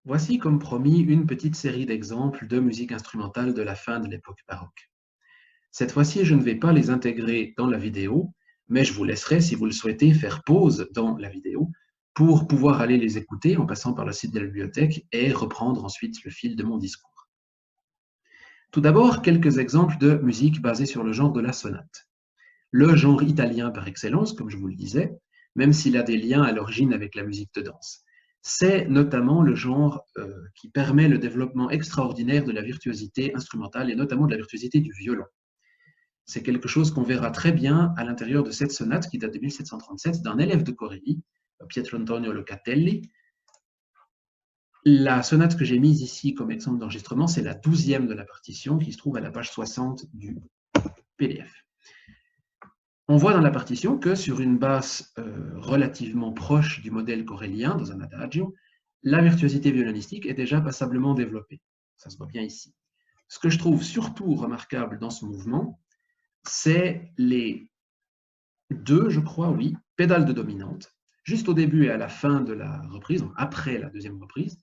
Voici, comme promis, une petite série d'exemples de musique instrumentale de la fin de l'époque baroque. Cette fois-ci, je ne vais pas les intégrer dans la vidéo, mais je vous laisserai, si vous le souhaitez, faire pause dans la vidéo pour pouvoir aller les écouter en passant par le site de la bibliothèque et reprendre ensuite le fil de mon discours. Tout d'abord, quelques exemples de musique basée sur le genre de la sonate. Le genre italien par excellence, comme je vous le disais, même s'il a des liens à l'origine avec la musique de danse. C'est notamment le genre qui permet le développement extraordinaire de la virtuosité instrumentale et notamment de la virtuosité du violon. C'est quelque chose qu'on verra très bien à l'intérieur de cette sonate qui date de 1737 d'un élève de Corelli, Pietro Antonio Locatelli. La sonate que j'ai mise ici comme exemple d'enregistrement, c'est la 12e de la partition qui se trouve à la page 60 du PDF. On voit dans la partition que sur une basse relativement proche du modèle corellien, dans un adagio, la virtuosité violonistique est déjà passablement développée. Ça se voit bien ici. Ce que je trouve surtout remarquable dans ce mouvement, c'est les deux, je crois, oui, pédales de dominante, juste au début et à la fin de la reprise, donc après la deuxième reprise,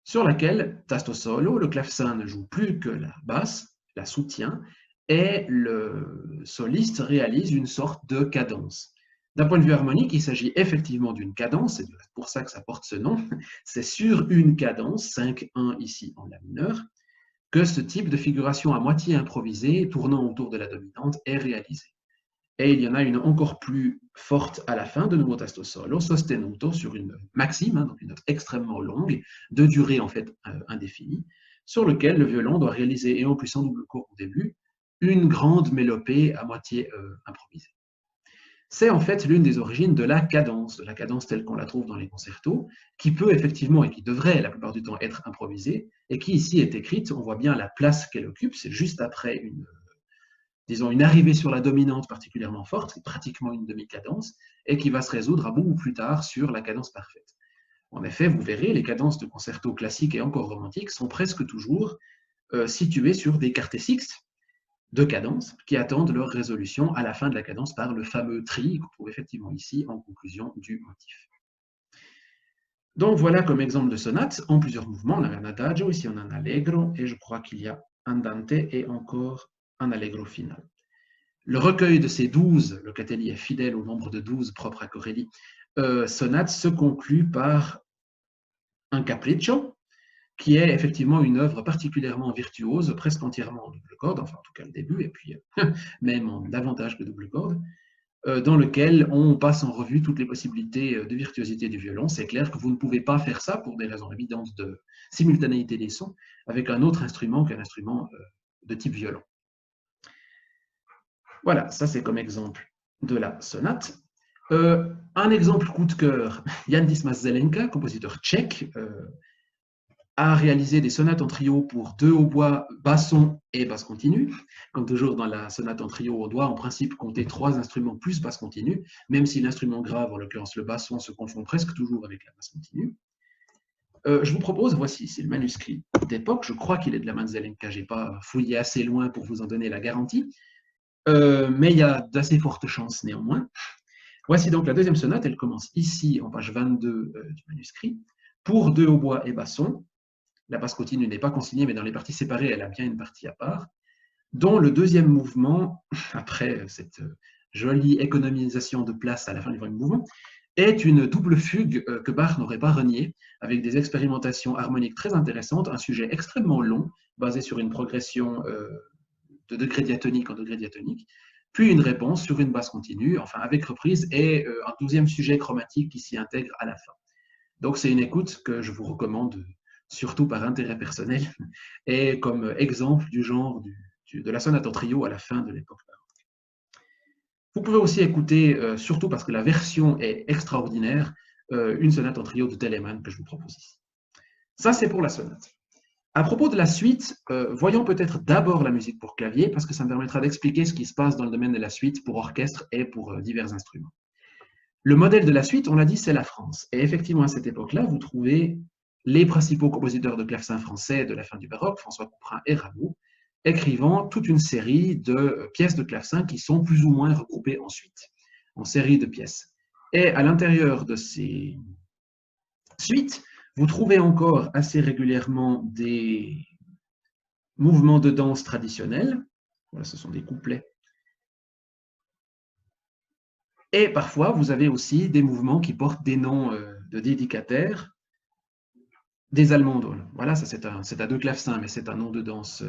sur laquelle, tasto solo, le clavecin ne joue plus que la basse, la soutient, et le soliste réalise une sorte de cadence. D'un point de vue harmonique, il s'agit effectivement d'une cadence, c'est pour ça que ça porte ce nom, c'est sur une cadence, 5-1 ici en la mineur, que ce type de figuration à moitié improvisée, tournant autour de la dominante, est réalisé. Et il y en a une encore plus forte à la fin, de nouveau tasto solo, sostenuto, sur une maxime, donc une note extrêmement longue, de durée en fait indéfinie, sur lequel le violon doit réaliser, et en plus en double court au début, une grande mélopée à moitié improvisée. C'est en fait l'une des origines de la cadence telle qu'on la trouve dans les concertos, qui peut effectivement, et qui devrait la plupart du temps être improvisée, et qui ici est écrite, on voit bien la place qu'elle occupe, c'est juste après une arrivée sur la dominante particulièrement forte, pratiquement une demi-cadence, et qui va se résoudre à beaucoup plus tard sur la cadence parfaite. En effet, vous verrez, les cadences de concerto classiques et encore romantiques sont presque toujours situées sur des quartés sixtes de cadence qui attendent leur résolution à la fin de la cadence par le fameux tri qu'on trouve effectivement ici en conclusion du motif. Donc voilà comme exemple de sonate en plusieurs mouvements. On a un adagio, ici on a un allegro, et je crois qu'il y a andante et encore un allegro final. Le recueil de ces 12, Locatelli est fidèle au nombre de 12 propre à Corelli, sonates se conclut par un capriccio, qui est effectivement une œuvre particulièrement virtuose, presque entièrement en double corde, enfin en tout cas le début, et puis même en davantage que double corde, dans lequel on passe en revue toutes les possibilités de virtuosité du violon. C'est clair que vous ne pouvez pas faire ça pour des raisons évidentes de simultanéité des sons avec un autre instrument qu'un instrument de type violon. Voilà, ça c'est comme exemple de la sonate. Un exemple coup de cœur, Jan Dismas Zelenka, compositeur tchèque, a réalisé des sonates en trio pour deux hautbois, basson et basse continue. Comme toujours dans la sonate en trio, on doit en principe compter 3 instruments plus basse continue, même si l'instrument grave, en l'occurrence le basson, se confond presque toujours avec la basse continue. Je vous propose, voici, c'est le manuscrit d'époque, je crois qu'il est de la main de Zelenka, je n'ai pas fouillé assez loin pour vous en donner la garantie, mais il y a d'assez fortes chances néanmoins. Voici donc la deuxième sonate, elle commence ici en page 22 du manuscrit, pour deux hautbois et basson. La basse continue n'est pas consignée, mais dans les parties séparées, elle a bien une partie à part, dont le deuxième mouvement, après cette jolie économisation de place à la fin du premier mouvement, est une double fugue que Bach n'aurait pas reniée, avec des expérimentations harmoniques très intéressantes, un sujet extrêmement long, basé sur une progression de degré diatonique en degré diatonique, puis une réponse sur une basse continue, enfin avec reprise, et un 12e sujet chromatique qui s'y intègre à la fin. Donc c'est une écoute que je vous recommande, surtout par intérêt personnel, et comme exemple du genre de la sonate en trio à la fin de l'époque baroque. Vous pouvez aussi écouter, surtout parce que la version est extraordinaire, une sonate en trio de Telemann que je vous propose ici. Ça, c'est pour la sonate. À propos de la suite, voyons peut-être d'abord la musique pour clavier, parce que ça me permettra d'expliquer ce qui se passe dans le domaine de la suite pour orchestre et pour divers instruments. Le modèle de la suite, on l'a dit, c'est la France. Et effectivement, à cette époque-là, vous trouvez les principaux compositeurs de clavecin français de la fin du baroque, François Couperin et Rameau, écrivant toute une série de pièces de clavecin qui sont plus ou moins regroupées ensuite, en série de pièces. Et à l'intérieur de ces suites, Vous trouvez encore assez régulièrement des mouvements de danse traditionnels. Voilà, ce sont des couplets. Et parfois, vous avez aussi des mouvements qui portent des noms de dédicataires, des almandoles. Voilà, ça c'est un deux clavecins, mais c'est un nom de danse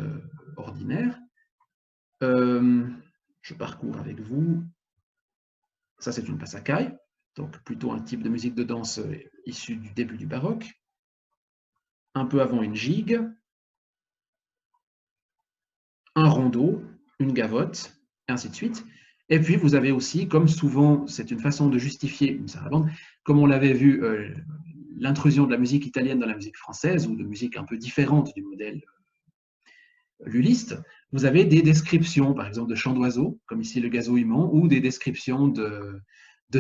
ordinaire. Je parcours avec vous. Ça, c'est une passacaille, donc plutôt un type de musique de danse issue du début du baroque. Un peu avant, une gigue, un rondeau, une gavotte, et ainsi de suite. Et puis, vous avez aussi, comme souvent, c'est une façon de justifier une sarabande, comme on l'avait vu, l'intrusion de la musique italienne dans la musique française, ou de musique un peu différente du modèle lulliste. Vous avez des descriptions, par exemple, de chants d'oiseaux, comme ici le gazouillement, ou des descriptions de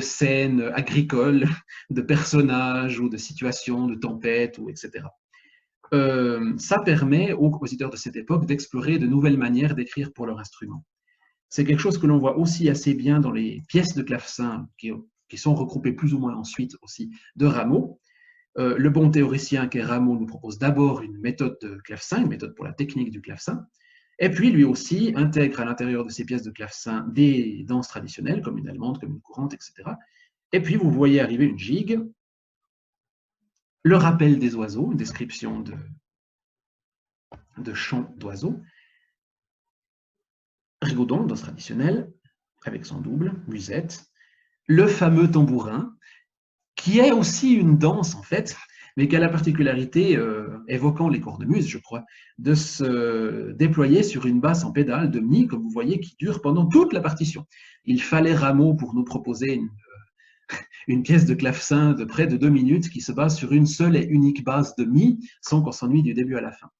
scènes agricoles, de personnages, ou de situations, de tempêtes, ou etc. Ça permet aux compositeurs de cette époque d'explorer de nouvelles manières d'écrire pour leur instrument. C'est quelque chose que l'on voit aussi assez bien dans les pièces de clavecin qui sont regroupées plus ou moins ensuite aussi de Rameau. Le bon théoricien qu'est Rameau nous propose d'abord une méthode de clavecin, une méthode pour la technique du clavecin, et puis lui aussi intègre à l'intérieur de ses pièces de clavecin des danses traditionnelles, comme une allemande, comme une courante, etc. Et puis vous voyez arriver une gigue, le rappel des oiseaux, une description de chants d'oiseaux, rigodon, danse traditionnelle, avec son double, musette, le fameux tambourin, qui est aussi une danse en fait, mais qui a la particularité, évoquant les cornemuses, je crois, de se déployer sur une basse en pédale de mi, comme vous voyez, qui dure pendant toute la partition. Il fallait Rameau pour nous proposer une pièce de clavecin de près de 2 minutes qui se base sur une seule et unique base de mi, sans qu'on s'ennuie du début à la fin.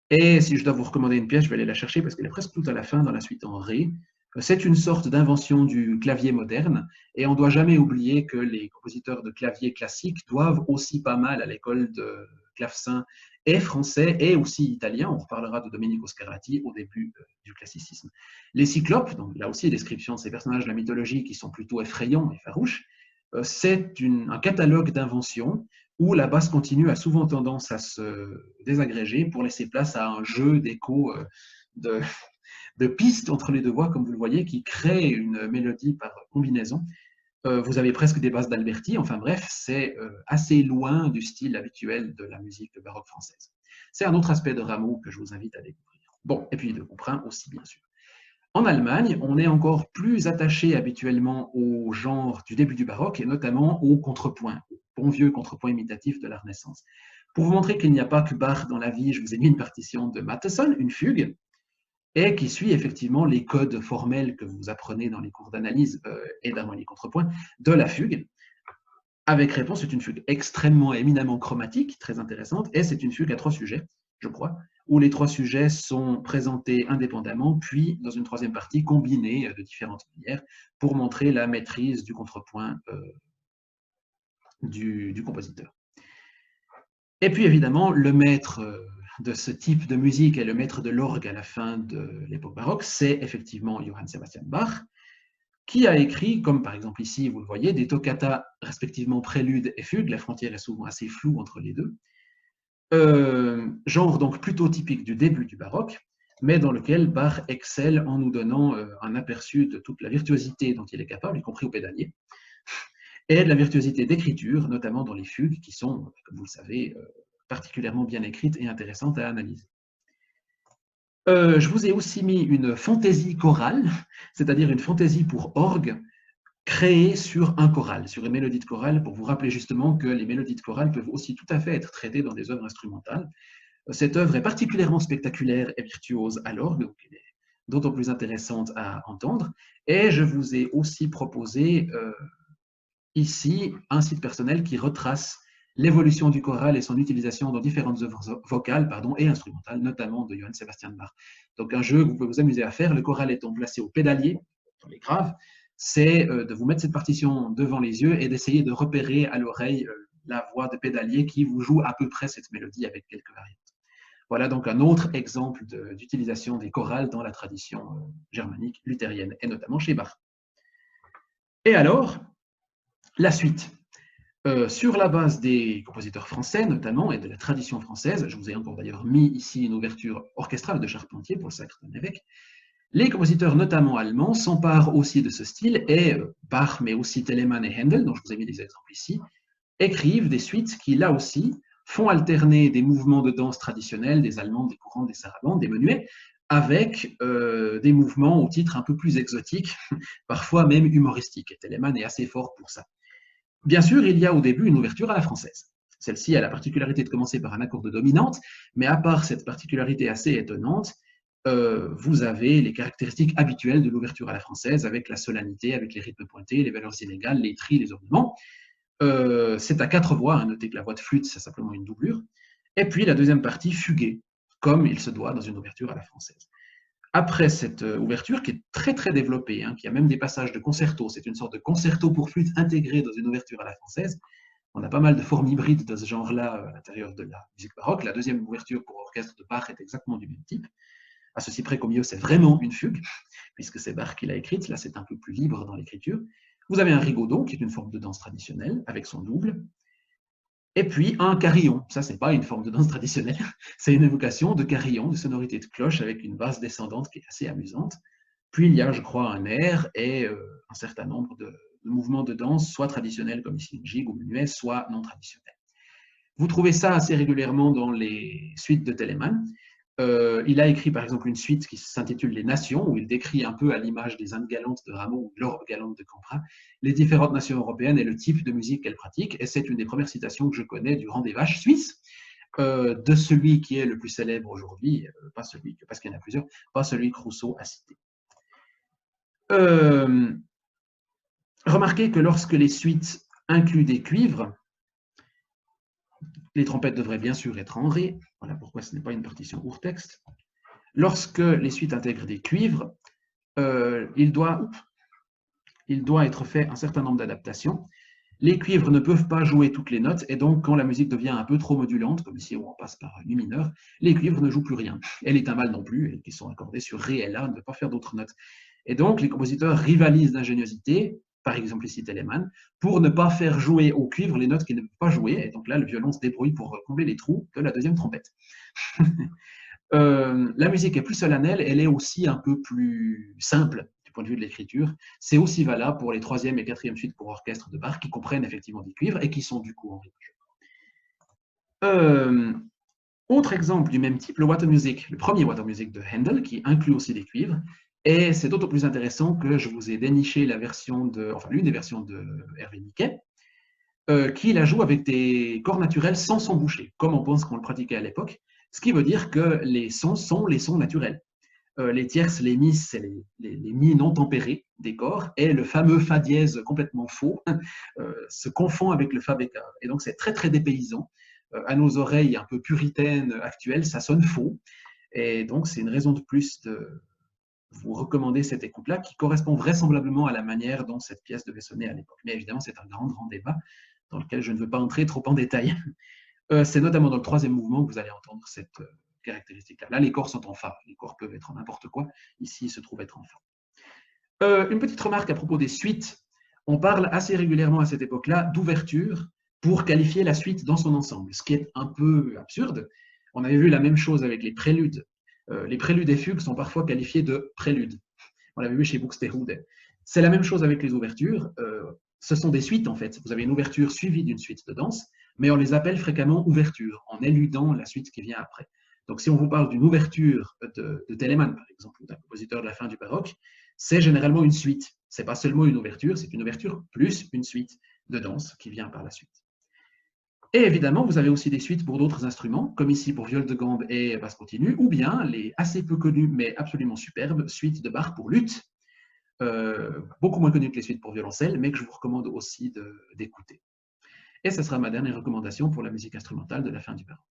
Et si je dois vous recommander une pièce, je vais aller la chercher parce qu'elle est presque tout à la fin dans la suite en Ré. C'est une sorte d'invention du clavier moderne et on ne doit jamais oublier que les compositeurs de clavier classiques doivent aussi pas mal à l'école de clavecin et français et aussi italien. On reparlera de Domenico Scarlatti au début du classicisme. Les cyclopes, donc là aussi description de ces personnages de la mythologie qui sont plutôt effrayants et farouches, c'est un catalogue d'inventions où la basse continue a souvent tendance à se désagréger pour laisser place à un jeu d'écho de pistes entre les deux voix, comme vous le voyez, qui crée une mélodie par combinaison. Vous avez presque des basses d'Alberti, enfin bref, c'est assez loin du style habituel de la musique baroque française. C'est un autre aspect de Rameau que je vous invite à découvrir. Bon, et puis de Couperin aussi, bien sûr. En Allemagne, on est encore plus attaché habituellement au genre du début du baroque et notamment au contrepoint, au bon vieux contrepoint imitatif de la Renaissance. Pour vous montrer qu'il n'y a pas que Bach dans la vie, je vous ai mis une partition de Mattheson, une fugue, et qui suit effectivement les codes formels que vous apprenez dans les cours d'analyse et d'harmonie contrepoint de la fugue. Avec réponse, c'est une fugue extrêmement éminemment chromatique, très intéressante, et c'est une fugue à 3 sujets, je crois, où les 3 sujets sont présentés indépendamment, puis dans une troisième partie combinés de différentes manières pour montrer la maîtrise du contrepoint du compositeur. Et puis évidemment, le maître de ce type de musique et le maître de l'orgue à la fin de l'époque baroque, c'est effectivement Johann Sebastian Bach, qui a écrit, comme par exemple ici, vous le voyez, des toccatas respectivement préludes et fugues, la frontière est souvent assez floue entre les deux, genre donc plutôt typique du début du baroque, mais dans lequel Bach excelle en nous donnant un aperçu de toute la virtuosité dont il est capable, y compris au pédalier, et de la virtuosité d'écriture, notamment dans les fugues, qui sont, comme vous le savez, particulièrement bien écrites et intéressantes à analyser. Je vous ai aussi mis une fantaisie chorale, c'est-à-dire une fantaisie pour orgue, créée sur un choral, sur une mélodie de chorale, pour vous rappeler justement que les mélodies de chorale peuvent aussi tout à fait être traitées dans des œuvres instrumentales. Cette œuvre est particulièrement spectaculaire et virtuose à l'orgue, donc elle est d'autant plus intéressante à entendre. Et je vous ai aussi proposé ici un site personnel qui retrace l'évolution du choral et son utilisation dans différentes œuvres vocales et instrumentales, notamment de Johann Sebastian Bach. Donc un jeu que vous pouvez vous amuser à faire, le choral étant placé au pédalier, dans les graves, c'est de vous mettre cette partition devant les yeux et d'essayer de repérer à l'oreille la voix de pédalier qui vous joue à peu près cette mélodie avec quelques variantes. Voilà donc un autre exemple d'utilisation des chorales dans la tradition germanique luthérienne, et notamment chez Bach. Et alors, la suite. sur la base des compositeurs français notamment et de la tradition française, je vous ai encore d'ailleurs mis ici une ouverture orchestrale de Charpentier pour le Sacre d'un évêque, les compositeurs notamment allemands s'emparent aussi de ce style et Bach, mais aussi Telemann et Handel, dont je vous ai mis des exemples ici, écrivent des suites qui, là aussi, font alterner des mouvements de danse traditionnels, des allemandes, des courantes, des sarabandes, des menuets, avec des mouvements au titre un peu plus exotique, parfois même humoristiques. Et Telemann est assez fort pour ça. Bien sûr, il y a au début une ouverture à la française. Celle-ci a la particularité de commencer par un accord de dominante, mais à part cette particularité assez étonnante, vous avez les caractéristiques habituelles de l'ouverture à la française, avec la solennité, avec les rythmes pointés, les valeurs inégales, les tris, les ornements. C'est à 4 voix, hein, notez que la voix de flûte, c'est simplement une doublure. Et puis la deuxième partie, fuguée, comme il se doit dans une ouverture à la française. Après cette ouverture, qui est très très développée, hein, qui a même des passages de concerto, c'est une sorte de concerto pour flûte intégré dans une ouverture à la française. On a pas mal de formes hybrides de ce genre-là à l'intérieur de la musique baroque. La deuxième ouverture pour orchestre de Bach est exactement du même type. À ceci près qu'au milieu, c'est vraiment une fugue, puisque c'est Bach qui l'a écrite. Là, c'est un peu plus libre dans l'écriture. Vous avez un rigaudon, qui est une forme de danse traditionnelle, avec son double. Et puis un carillon. Ça, ce n'est pas une forme de danse traditionnelle. C'est une évocation de carillon, de sonorité de cloche, avec une basse descendante qui est assez amusante. Puis il y a, je crois, un air et un certain nombre de mouvements de danse, soit traditionnels, comme ici une gigue ou menuet, soit non traditionnels. Vous trouvez ça assez régulièrement dans les suites de Telemann. Il a écrit par exemple une suite qui s'intitule Les Nations, où il décrit un peu à l'image des Indes galantes de Rameau ou de l'Europe galante de Campra, les différentes nations européennes et le type de musique qu'elles pratiquent. Et c'est une des premières citations que je connais du Rang des Vaches suisse, de celui qui est le plus célèbre aujourd'hui, pas celui, parce qu'il y en a plusieurs, pas celui que Rousseau a cité. Remarquez que lorsque les suites incluent des cuivres, les trompettes devraient bien sûr être en ré, voilà pourquoi ce n'est pas une partition Urtext. Lorsque les suites intègrent des cuivres, il doit être fait un certain nombre d'adaptations. Les cuivres ne peuvent pas jouer toutes les notes, et donc quand la musique devient un peu trop modulante, comme ici où on passe par mi mineur, les cuivres ne jouent plus rien. Et les timbales non plus, qui sont accordées sur ré et la, ne peuvent pas faire d'autres notes. Et donc les compositeurs rivalisent d'ingéniosité, par exemple ici Telemann, pour ne pas faire jouer au cuivre les notes qu'ils ne peuvent pas jouer, et donc là le violon se débrouille pour combler les trous de la deuxième trompette. La musique est plus solennelle, elle est aussi un peu plus simple du point de vue de l'écriture. C'est aussi valable pour les troisième et quatrième suites pour orchestre de Bach qui comprennent effectivement des cuivres et qui sont du coup en ré majeur. Autre exemple du même type, le Water Music, le premier Water Music de Handel qui inclut aussi des cuivres. Et c'est d'autant plus intéressant que je vous ai déniché la version l'une des versions de Hervé Niquet, qui la joue avec des cordes naturelles sans son boucher, comme on pense qu'on le pratiquait à l'époque, ce qui veut dire que les sons sont les sons naturels. Les tierces, les mi, c'est les mi non tempérés des corps, et le fameux fa dièse complètement faux se confond avec le fa bécard. Et donc c'est très très dépaysant. À nos oreilles un peu puritaines actuelles, ça sonne faux. Et donc c'est une raison de plus de vous recommander cette écoute-là, qui correspond vraisemblablement à la manière dont cette pièce devait sonner à l'époque. Mais évidemment, c'est un grand, grand débat dans lequel je ne veux pas entrer trop en détail. C'est notamment dans le troisième mouvement que vous allez entendre cette caractéristique-là. Là, les corps sont en fa. Les corps peuvent être en n'importe quoi. Ici, ils se trouvent être en fa. Une petite remarque à propos des suites. On parle assez régulièrement à cette époque-là d'ouverture pour qualifier la suite dans son ensemble, ce qui est un peu absurde. On avait vu la même chose avec les préludes. Les préludes et fugues sont parfois qualifiés de préludes. On l'avait vu chez Buxtehude. C'est la même chose avec les ouvertures. Ce sont des suites en fait. Vous avez une ouverture suivie d'une suite de danse, mais on les appelle fréquemment ouvertures, en éludant la suite qui vient après. Donc si on vous parle d'une ouverture de Telemann, par exemple, ou d'un compositeur de la fin du baroque, c'est généralement une suite. Ce n'est pas seulement une ouverture, c'est une ouverture plus une suite de danse qui vient par la suite. Et évidemment, vous avez aussi des suites pour d'autres instruments, comme ici pour viol de gambe et basse continue, ou bien les assez peu connues mais absolument superbes suites de Bach pour luth, beaucoup moins connues que les suites pour violoncelle, mais que je vous recommande aussi d'écouter. Et ce sera ma dernière recommandation pour la musique instrumentale de la fin du baroque.